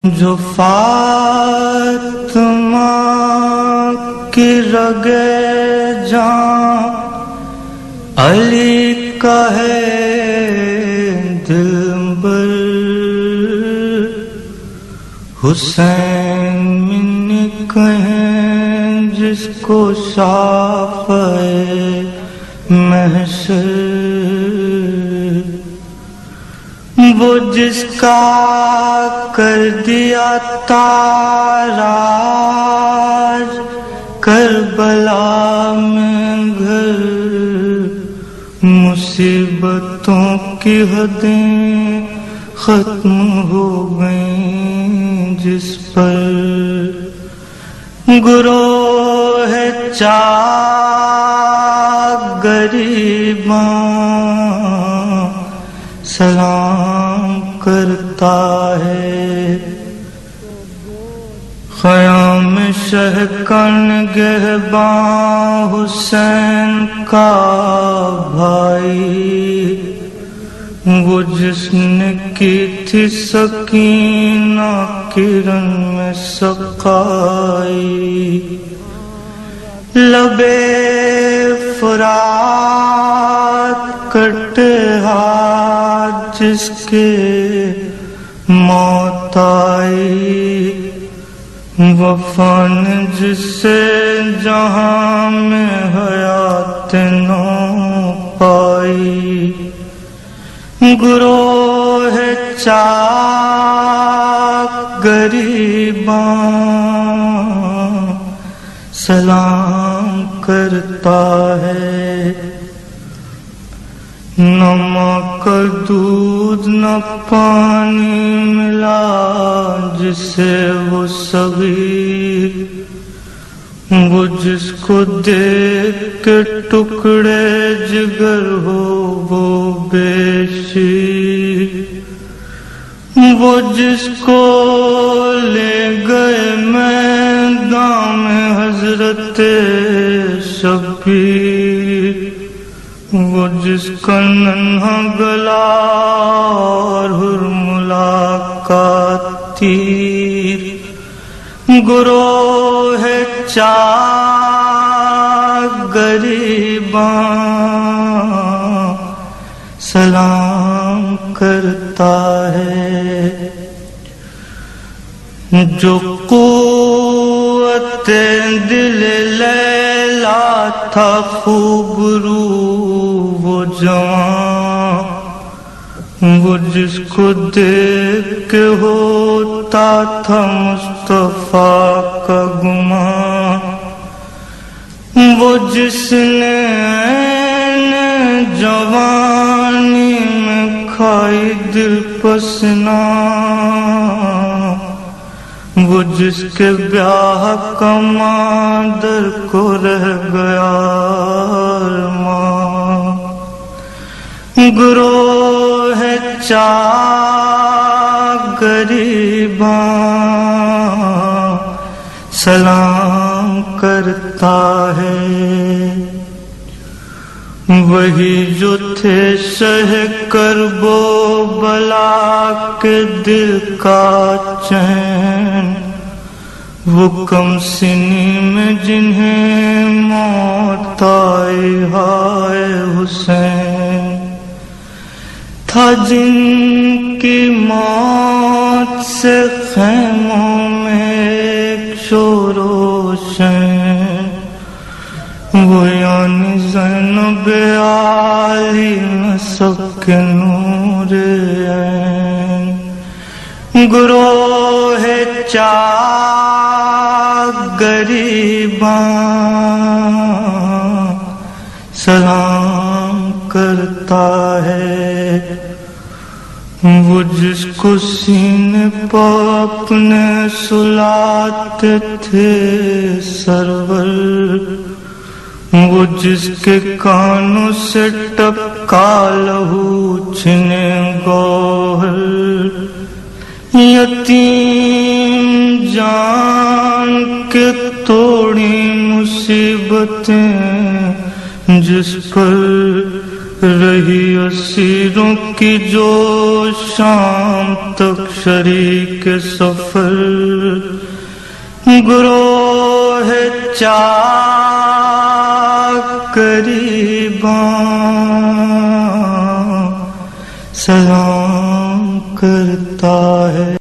جو فاطمہ کی رگے جاں علی کا ہے دلبر، حسین منی کہیں جس کو شافعِ محشر، وہ جس کا کر دیا تاراج کربلا میں گھر، مصیبتوں کی حدیں ختم ہو گئیں جس پر، گروہ چاک غریباں سلام کرتا ہے، خیام شہ کا نگہباں حسین کا بھائی، وہ جس نے کی تھی سکینہ کرن میں سقائی، لبے فرات کٹے ہاتھ جس کے موت آئی، وفا نے جس سے جہاں میں حیات نو پائی، گروہ چاک غریباں سلام کرتا ہے، نمک دودھ نہ پانی ملا جسے وہ صغیر، وہ جس کو دیکھ کے ٹکڑے جگر ہو وہ بے شیر، وہ جس کو لے گئے میدان میں حضرت شبیر، وہ جس کا ننھا گلا اور ہرملا کا تیر، گروہ چاک غریباں سلام کرتا ہے، جو قوت دل لیلا تھا خوب رو وہ جوان، وہ جس کو دیکھ کے ہوتا تھا مصطفیٰ کا گمان، وہ جس نے عین جوانی میں کھائی دل پسنا، وہ جس کے بیاہ کا مادر کو رہ گیا ارمان، گروہ چاک غریباں سلام کرتا ہے، وہی جو تھے شہ کرب و بلا کے دل کا چین، وہ کم سنی میں جنہیں موت آئی ہائے حسین، تھا جن کی موت سے خیموں میں ایک شور و شین، وہ یعنی زینب عالی نسب کے نور عین، گروہ چاک غریباں سلام کرتا ہے، وہ جس کو سینے پہ اپنے سلاتے تھے سرور، وہ جس کے کانوں سے ٹپکا لہو چھنے گوہر، یتیم جان کے توڑی مصیبتیں جس پر، رہی اسیروں کی جو شام تک شریک سفر، گروہ چاکریباں سلام کرتا ہے۔